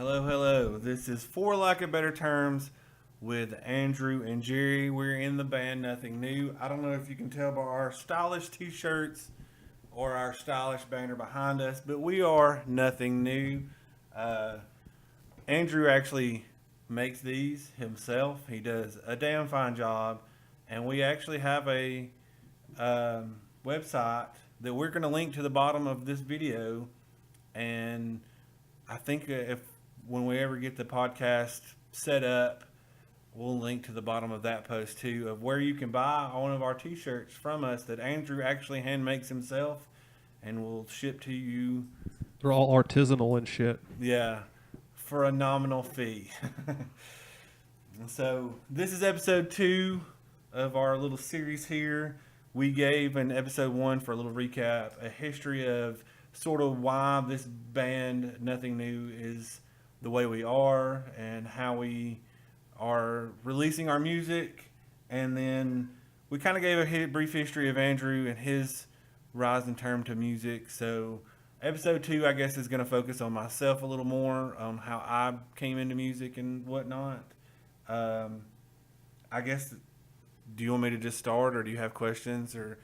Hello, hello. This is For Lack of Better Terms with Andrew and Jerry. We're in the band Nothing New. I don't know if you can tell by our stylish t-shirts or our stylish banner behind us, but we are Nothing New. Uh, Andrew actually makes these himself. He does a damn fine job, and we actually have a website that we're going to link to the bottom of this video. And I think if when we ever get the podcast set up, we'll link to the bottom of that post too of where you can buy one of our t-shirts from us that Andrew actually hand makes himself and will ship to you. They're all artisanal and shit. Yeah, for a nominal fee. So this is episode 2 of our little series here. We gave in episode 1, for a little recap, a history of sort of why this band Nothing New is the way we are and how we are releasing our music. And then we kind of gave a brief history of Andrew and his rise in term to music. So episode 2, I guess, is going to focus on myself a little more, on how I came into music and whatnot. I guess, do you want me to just start, or do you have questions? Or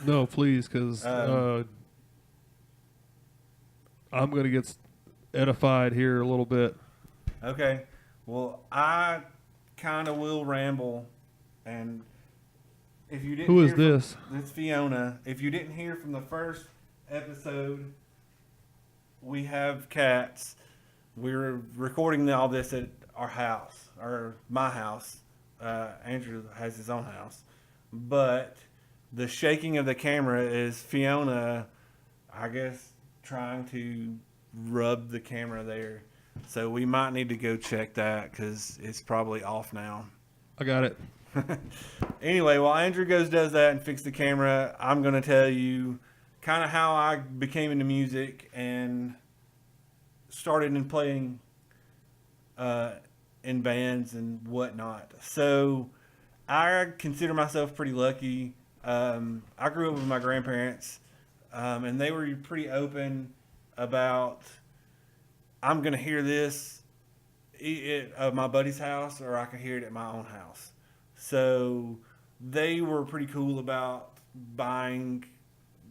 No, please, because I'm going to get edified here a little bit. Okay. Well, I kind of will ramble, and if you didn't Who is hear this? It's Fiona. If you didn't hear from the first episode, we have cats. We're recording all this at our house, or my house. Andrew has his own house. But the shaking of the camera is Fiona, I guess, trying to rub the camera there. So we might need to go check that because it's probably off now. I got it. Anyway, while Andrew does that and fix the camera, I'm going to tell you kind of how I became into music and started in playing in bands and whatnot. So I consider myself pretty lucky. I grew up with my grandparents, and they were pretty open about, I'm going to hear this at my buddy's house, or I can hear it at my own house. So they were pretty cool about buying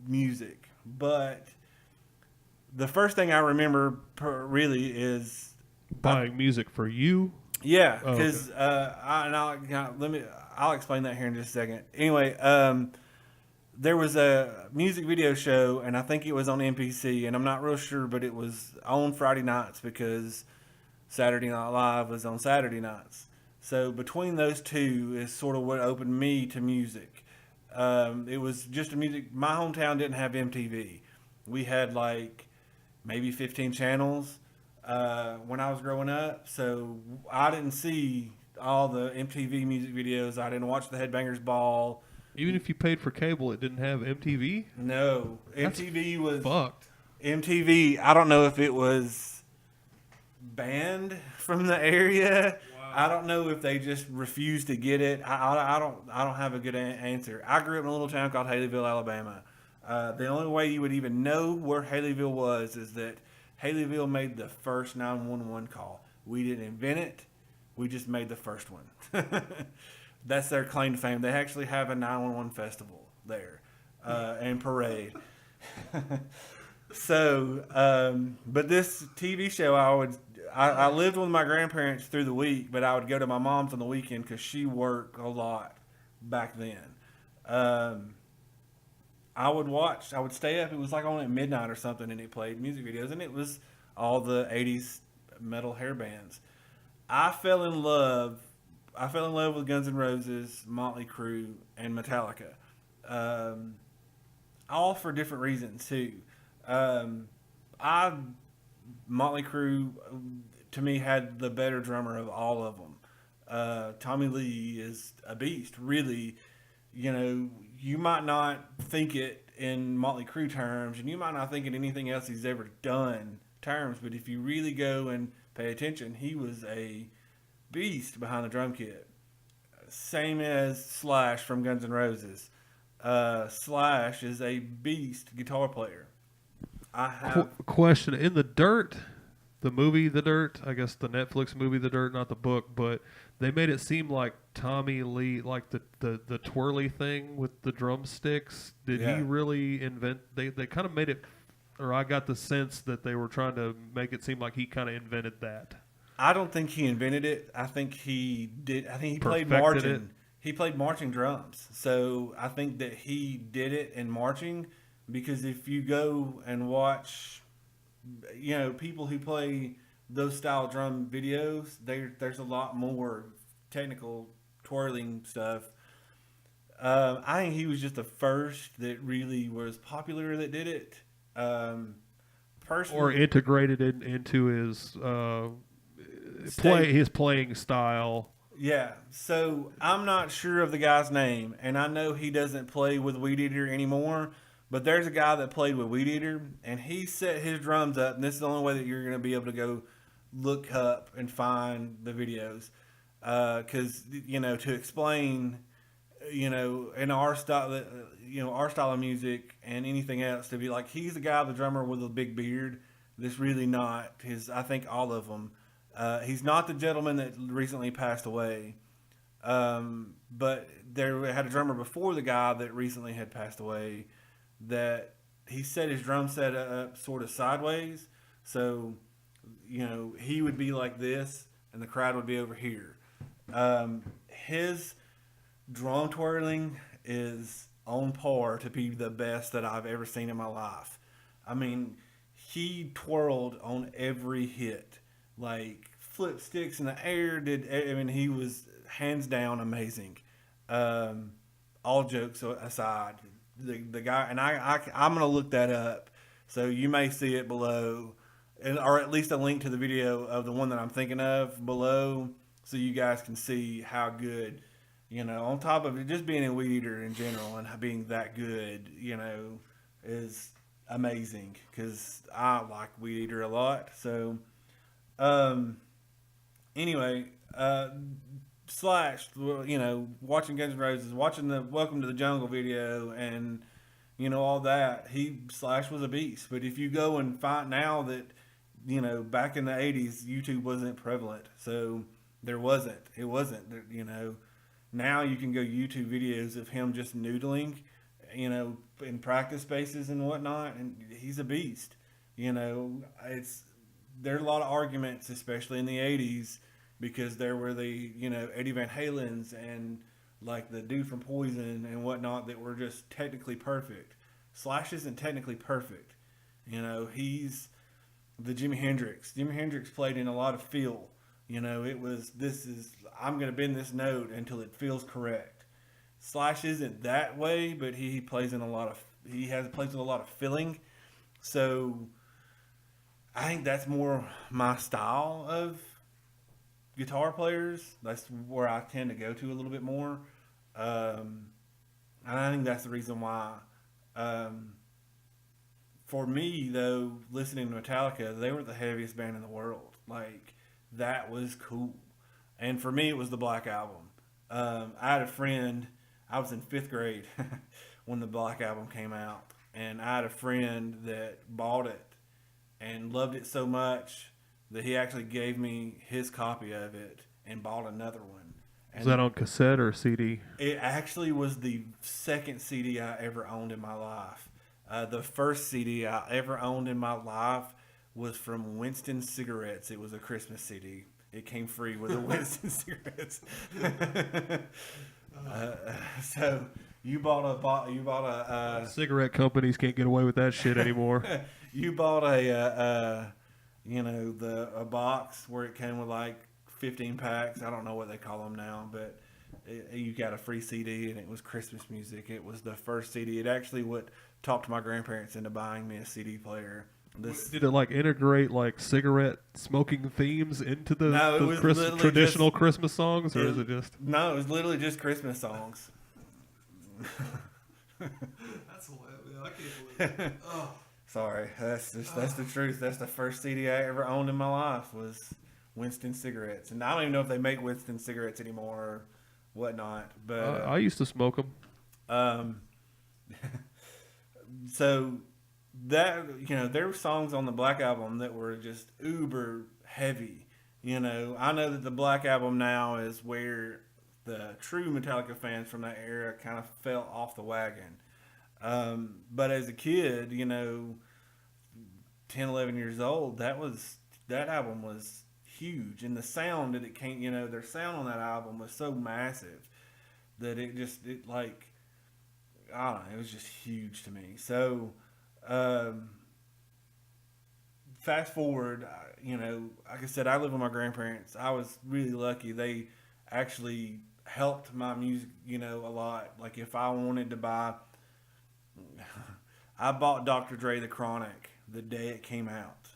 music. But the first thing I remember really is Buying music for you? yeah, Oh, because okay. I'll explain that here in just a second. Anyway, there was a music video show, and I think it was on NPC, and I'm not real sure, but it was on Friday nights because Saturday Night Live was on Saturday nights. So between those two is sort of what opened me to music. It was just a music. My hometown didn't have MTV. We had like maybe 15 channels when I was growing up, so I didn't see all the MTV music videos. I didn't watch the Headbangers Ball. Even if you paid for cable, it didn't have MTV? No, That's MTV was fucked. MTV. I don't know if it was banned from the area. Wow. I don't know if they just refused to get it. I don't have a good answer. I grew up in a little town called Haleyville, Alabama. The only way you would even know where Haleyville was is that Haleyville made the first 911 call. We didn't invent it. We just made the first one. That's their claim to fame. They actually have a 911 festival there and parade. So, but this TV show, I lived with my grandparents through the week, but I would go to my mom's on the weekend because she worked a lot back then. I would stay up. It was like on at midnight or something, and it played music videos, and it was all the 80s metal hair bands. I fell in love with Guns N' Roses, Motley Crue, and Metallica. All for different reasons too. Motley Crue to me had the better drummer of all of them. Tommy Lee is a beast, really. You know, you might not think it in Motley Crue terms, and you might not think in anything else he's ever done terms, but if you really go and pay attention, he was a beast behind the drum kit. Same as Slash from Guns N' Roses. Slash is a beast guitar player. I have Question: in the dirt, the movie The Dirt, I guess the Netflix movie The Dirt, not the book, but they made it seem like Tommy Lee, like the twirly thing with the drumsticks. Did Yeah. he really invent? They kind of made it, or I got the sense that they were trying to make it seem like he kind of invented that. I don't think he invented it. I think he did. I think he played Perfected marching. it. He played marching drums. So I think that he did it in marching because if you go and watch, people who play those style drum videos, there's a lot more technical twirling stuff. I think he was just the first that really was popular that did it. Or Personally, integrated it into his his playing style. yeah. So I'm not sure of the guy's name, and I know he doesn't play with Weed Eater anymore. But there's a guy that played with Weed Eater, and he set his drums up, and this is the only way that you're going to be able to go look up and find the videos. Because to explain, in our style, our style of music and anything else, to be like he's the guy, the drummer with a big beard. That's really not his. I think all of them. He's not the gentleman that recently passed away. But there had a drummer before the guy that recently had passed away that he set his drum set up sort of sideways. So, he would be like this and the crowd would be over here. His drum twirling is on par to be the best that I've ever seen in my life. I mean, he twirled on every hit. Like, flipped sticks in the air. He was hands down amazing. All jokes aside, the guy, and I'm gonna look that up, so you may see it below, or at least a link to the video of the one that I'm thinking of below, so you guys can see how good, on top of it just being a Weed Eater in general and being that good, is amazing because I like Weed Eater a lot. So, anyway, Slash, watching Guns N' Roses, watching the Welcome to the Jungle video, and all that. Slash was a beast. But if you go and find now that, back in the '80s, YouTube wasn't prevalent, so there wasn't. It wasn't. Now you can go YouTube videos of him just noodling, in practice spaces and whatnot, and he's a beast. There's a lot of arguments, especially in the '80s. Because there were the, Eddie Van Halen's and like the dude from Poison and whatnot that were just technically perfect. Slash isn't technically perfect. He's the Jimi Hendrix. Jimi Hendrix played in a lot of feel. I'm going to bend this note until it feels correct. Slash isn't that way, but he plays in plays with a lot of feeling. So I think that's more my style of guitar players. That's where I tend to go to a little bit more, and I think that's the reason why. For me, though, listening to Metallica, they were the heaviest band in the world. Like, that was cool, and for me, it was the Black Album. I had a friend. I was in 5th grade when the Black Album came out, and I had a friend that bought it and loved it so much that he actually gave me his copy of it and bought another one. And Was that on cassette or CD? it actually was the second CD I ever owned in my life. The first CD I ever owned in my life was from Winston Cigarettes. It was a Christmas CD. It came free with the Winston cigarettes. So you bought a Cigarette companies can't get away with that shit anymore. you bought a box where it came with like 15 packs. I don't know what they call them now, but you got a free CD and it was Christmas music. It was the first CD. It actually what talked my grandparents into buying me a CD player. Did it like integrate like cigarette smoking themes into the, No, it was literally traditional just- Christmas songs, or is it just? No, it was literally just Christmas songs. That's hilarious. I can't believe it. Oh. Sorry, that's the truth. That's the first CD I ever owned in my life was Winston Cigarettes, and I don't even know if they make Winston cigarettes anymore or whatnot. But I used to smoke them. So that, there were songs on the Black Album that were just uber heavy. I know that the Black Album now is where the true Metallica fans from that era kind of fell off the wagon. But as a kid, 10, 11 years old, that album was huge. And the sound that it came, their sound on that album was so massive that it like, I don't know, it was just huge to me. So, fast forward, like I said, I live with my grandparents. I was really lucky. They actually helped my music, a lot. Like if I wanted to buy, I bought Dr. Dre The Chronic the day it came out.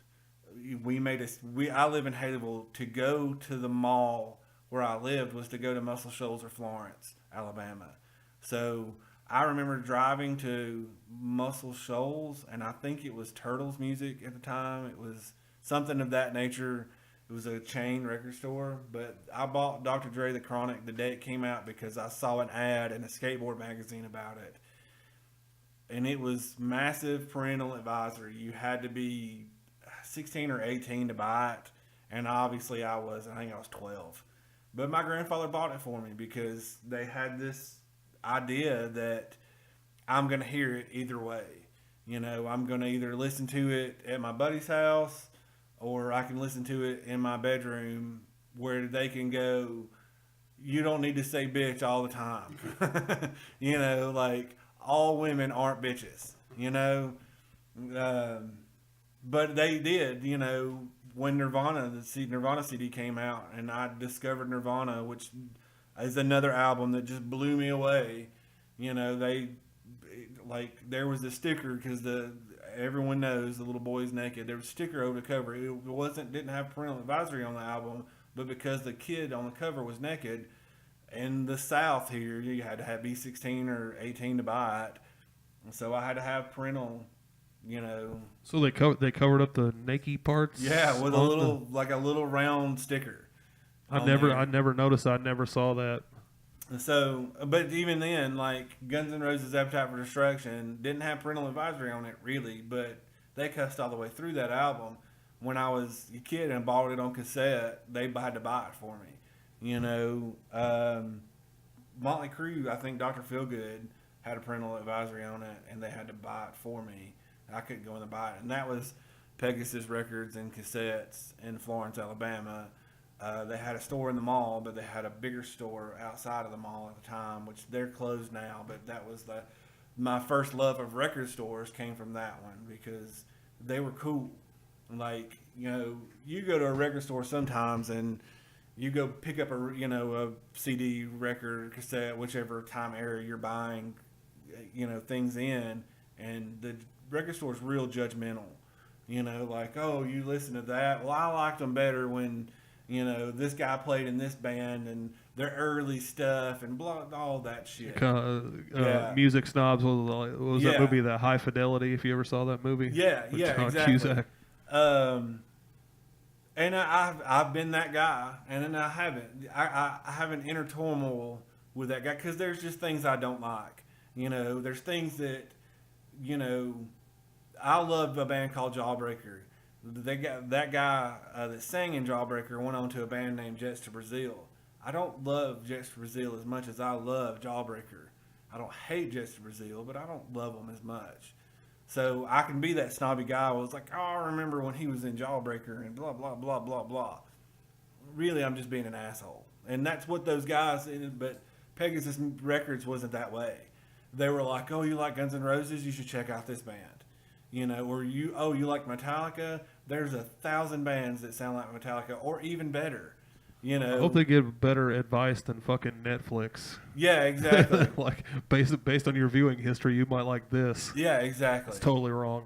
I live in Haleyville. To go to the mall where I lived was to go to Muscle Shoals or Florence, Alabama. So I remember driving to Muscle Shoals, and I think it was Turtles Music at the time. It was something of that nature. It was a chain record store, but I bought Dr. Dre The Chronic the day it came out because I saw an ad in a skateboard magazine about it. And it was massive parental advisory. You had to be 16 or 18 to buy it, and obviously I think I was 12. But my grandfather bought it for me because they had this idea that I'm going to hear it either way. I'm going to either listen to it at my buddy's house or I can listen to it in my bedroom where they can go, you don't need to say bitch all the time. Like all women aren't bitches, but they did, when the Nirvana CD came out and I discovered Nirvana, which is another album that just blew me away. There was a sticker because everyone knows the little boy's naked. There was a sticker over the cover. It didn't have parental advisory on the album, but because the kid on the cover was naked, in the South here, you had to be 16 or 18 to buy it. And so I had to have parental, So they covered up the naked parts. Yeah, with a little round sticker. I never noticed. I never saw that. So, but even then, like Guns N' Roses' Appetite for Destruction didn't have parental advisory on it really, but they cussed all the way through that album. When I was a kid and bought it on cassette, they had to buy it for me. Motley Crue, I think Dr. Feelgood had a parental advisory on it, and they had to buy it for me. I couldn't go in and buy it, and that was Pegasus Records and Cassettes in Florence, Alabama. They had a store in the mall, but they had a bigger store outside of the mall at the time, which they're closed now. But that was my first love of record stores came from that one because they were cool. Like, you go to a record store sometimes and you go pick up a CD, record, cassette, whichever time era you're buying, things in, and the record store's real judgmental. Like, oh, you listen to that? Well, I liked them better when this guy played in this band and their early stuff and blah, all that shit. Music Snobs was that movie, The High Fidelity, if you ever saw that movie? Yeah, exactly. Cusack. And I've been that guy, and then I haven't. I have an inner turmoil with that guy because there's just things I don't like. There's things that, I love a band called Jawbreaker. That guy that sang in Jawbreaker went on to a band named Jets to Brazil. I don't love Jets to Brazil as much as I love Jawbreaker. I don't hate Jets to Brazil, but I don't love them as much. So I can be that snobby guy who was like, oh, I remember when he was in Jawbreaker and blah, blah, blah, blah, blah. Really, I'm just being an asshole. And that's what those guys, but Pegasus Records wasn't that way. They were like, oh, you like Guns N' Roses? You should check out this band. Or you like Metallica? There's 1,000 bands that sound like Metallica or even better. I hope they give better advice than fucking Netflix. Yeah, exactly. Like based on your viewing history, you might like this. Yeah, exactly. It's totally wrong.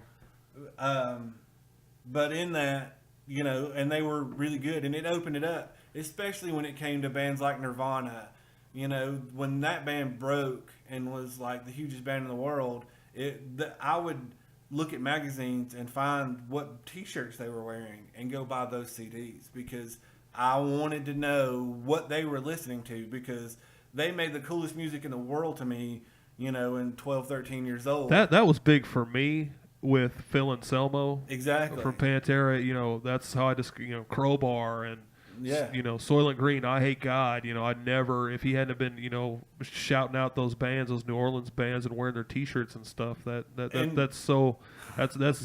But in that, and they were really good, and it opened it up, especially when it came to bands like Nirvana. When that band broke and was like the hugest band in the world, I would look at magazines and find what T-shirts they were wearing and go buy those CDs because I wanted to know what they were listening to because they made the coolest music in the world to me, in 12, 13 years old. That was big for me with Phil Anselmo Exactly. from Pantera. You know, that's how I just Crowbar and Yeah. Soylent Green. I Hate God. I'd never, if he hadn't have been shouting out those bands, those New Orleans bands, and wearing their T-shirts and stuff. And- That's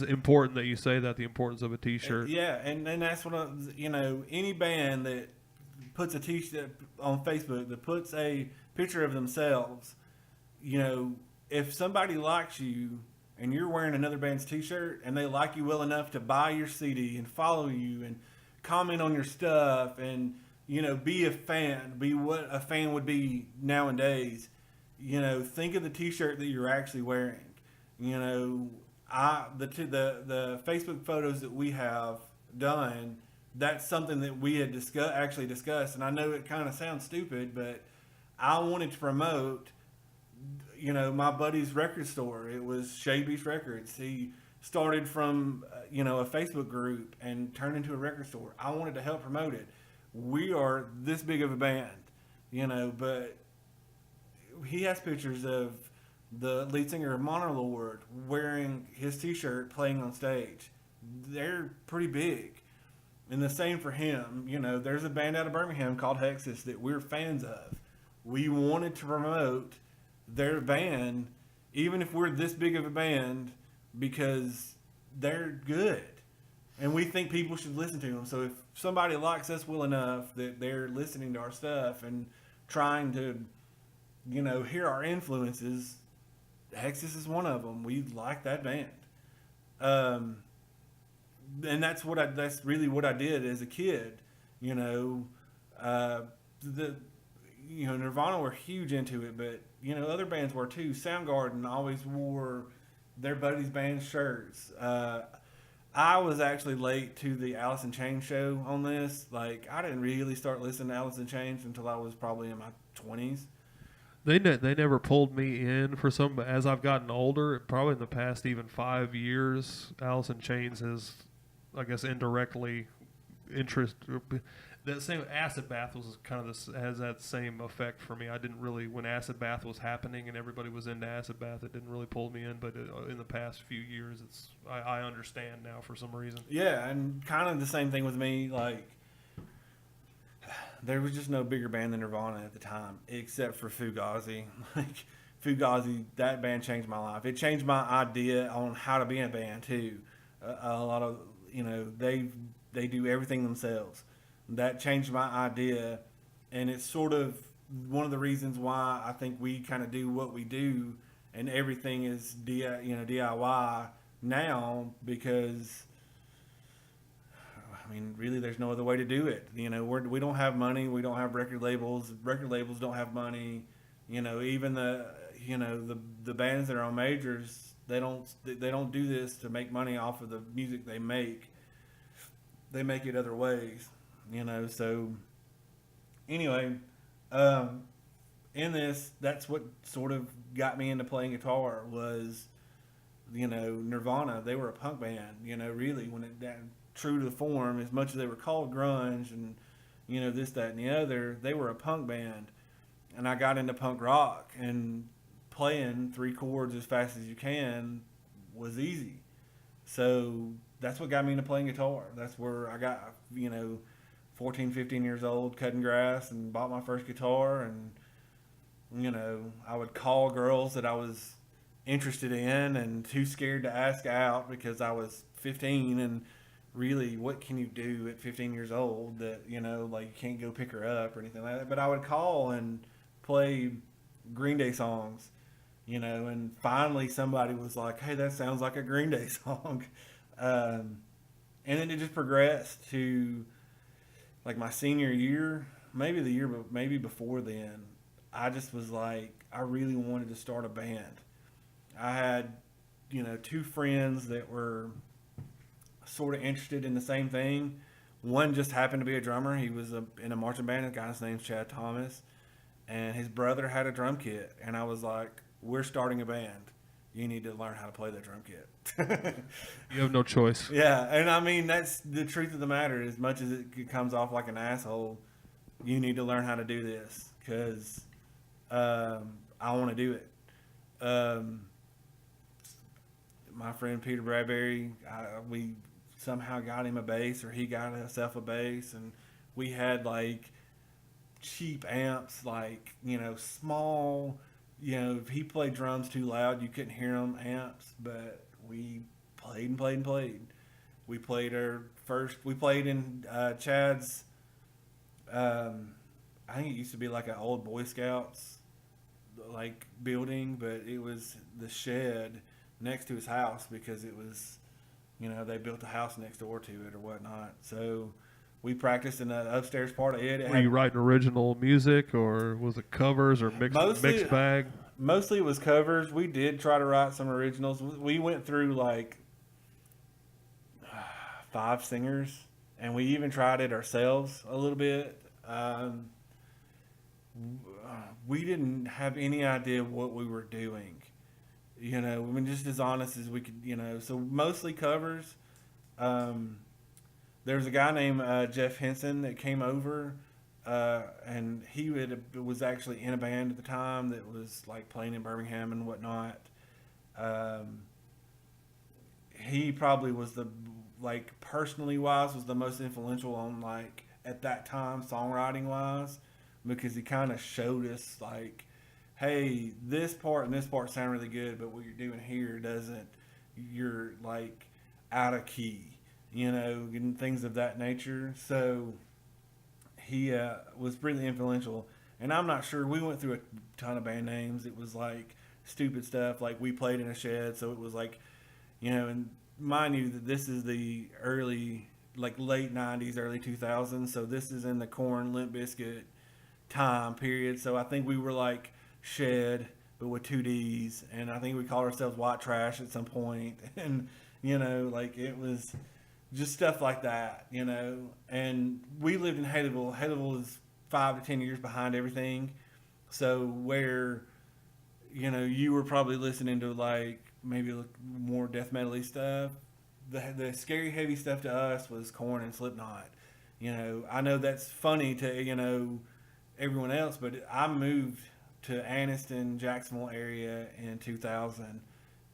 important that you say that, the importance of a T-shirt. Yeah, and that's what any band that puts a T-shirt on Facebook that puts a picture of themselves, if somebody likes you and you're wearing another band's T-shirt and they like you well enough to buy your CD and follow you and comment on your stuff and be a fan, be what a fan would be nowadays. Think of the T-shirt that you're actually wearing. The Facebook photos that we have done, that's something that we had actually discussed, and I know it kind of sounds stupid, but I wanted to promote my buddy's record store. It was Shade Beach Records. He started from a Facebook group and turned into a record store. I wanted to help promote it. We are this big of a band, but he has pictures of the lead singer of Monter Lord wearing his T-shirt playing on stage. They're pretty big. And the same for him. There's a band out of Birmingham called Hexus that we're fans of. We wanted to promote their band, even if we're this big of a band, because they're good. And we think people should listen to them. So if somebody likes us well enough that they're listening to our stuff and trying to, hear our influences, Hexus is one of them. We like that band. And that's really what I did as a kid. Nirvana were huge into it, but other bands were too. Soundgarden always wore their buddies' band shirts. I was actually late to the Alice in Chains show on this. Like, I didn't really start listening to Alice in Chains until I was probably in my 20s. They never pulled me in for some, but as I've gotten older, probably in the past even 5 years, Alice in Chains has, I guess, indirectly that same Acid Bath was kind of has that same effect for me. I didn't really, when Acid Bath was happening and everybody was into Acid Bath, it didn't really pull me in. But in the past few years, I understand now for some reason. Yeah, and kind of the same thing with me. Like, there was just no bigger band than Nirvana at the time, except for Fugazi. Like, Fugazi, that band changed my life. It changed my idea on how to be in a band too. A lot of they do everything themselves. That changed my idea, and it's sort of one of the reasons why I think we kind of do what we do, and everything is DIY now, because really there's no other way to do it. We don't have money, we don't have record labels don't have money. Even the bands that are on majors, they don't do this to make money off of the music they make. They make it other ways. So anyway, in this, that's what sort of got me into playing guitar was, Nirvana. They were a punk band, really, true to the form, as much as they were called grunge and, this, that, and the other, they were a punk band. And I got into punk rock, and playing 3 chords as fast as you can was easy. So that's what got me into playing guitar. That's where I got, 14, 15 years old, cutting grass, and bought my first guitar. And, I would call girls that I was interested in and too scared to ask out because I was 15. And really, what can you do at 15 years old that, you can't go pick her up or anything like that? But I would call and play Green Day songs, and finally somebody was like, hey, that sounds like a Green Day song. And then it just progressed to like my senior year, maybe before then. I just was like, I really wanted to start a band. I had, 2 friends that were sort of interested in the same thing. One just happened to be a drummer. He was in a marching band. A guy's name's Chad Thomas, and his brother had a drum kit. And I was like, we're starting a band. You need to learn how to play that drum kit. You have no choice. Yeah, and that's the truth of the matter. As much as it comes off like an asshole, you need to learn how to do this, because I want to do it. my friend Peter Bradbury, we somehow got him a bass, or he got himself a bass, and we had like cheap amps, like, you know, small, you know, if he played drums too loud, you couldn't hear him amps, but we played and played and played. We played in Chad's, I think it used to be like an old Boy Scouts like building, but it was the shed next to his house because it was, you know, they built a house next door to it or whatnot. So we practiced in the upstairs part of it. Were you writing original music, or was it covers, or mixed bag? Mostly it was covers. We did try to write some originals. We went through like 5 singers, and we even tried it ourselves a little bit. We didn't have any idea what we were doing. You know, I mean, just as honest as we could, you know. So mostly covers. There was a guy named Jeff Henson that came over, and he was actually in a band at the time that was like playing in Birmingham and whatnot. He probably was like personally wise, was the most influential on, like, at that time, songwriting wise, because he kind of showed us like, hey, this part and this part sound really good, but what you're doing here doesn't. You're like out of key, you know, and things of that nature. So he was really influential. And I'm not sure, we went through a ton of band names. It was like stupid stuff, like we played in a shed, so it was like, you know, and mind you that this is the early, like late 90s, early 2000s, so this is in the Korn, Limp Bizkit time period. So I think we were like Shed, but with 2 Ds, and I think we called ourselves White Trash at some point, and, you know, like, it was just stuff like that, you know. And we lived in Haleyville. Haleyville is 5 to 10 years behind everything, so where, you know, you were probably listening to like maybe more death metal-y stuff, the scary heavy stuff to us was Korn and Slipknot. You know, I know that's funny to, you know, everyone else, but I moved to Anniston, Jacksonville area in 2000,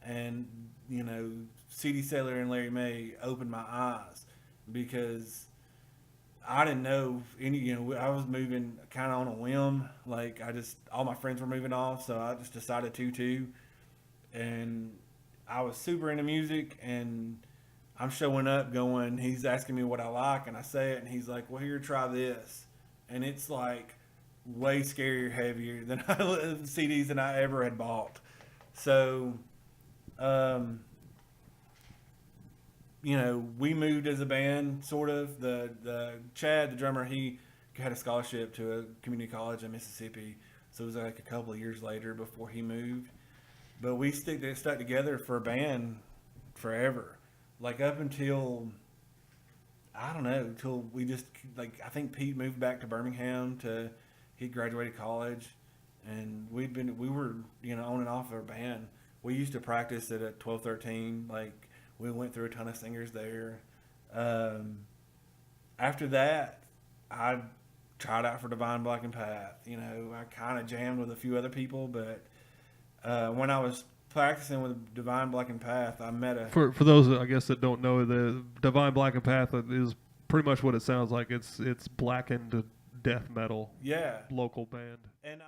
and, you know, C.D. Sailor and Larry May opened my eyes because I didn't know any, you know, I was moving kind of on a whim. Like, all my friends were moving off, so I just decided to, and I was super into music, and I'm showing up going, he's asking me what I like, and I say it, and he's like, well, here, try this. And it's like way scarier, heavier than CDs than I ever had bought. So, you know, we moved as a band, sort of. The Chad, the drummer, he had a scholarship to a community college in Mississippi, so it was like a couple of years later before he moved. But we stuck together for a band forever, like up until, I don't know, until we just, like, I think Pete moved back to Birmingham he graduated college, and we were, you know, on and off our band. We used to practice at 1213, like, we went through a ton of singers there. After that, I tried out for Divine Black and Path. You know, I kind of jammed with a few other people, but when I was practicing with Divine Black and Path, I met a... For those, I guess, that don't know, the Divine Black and Path is pretty much what it sounds like. It's blackened death metal. Yeah. Local band. And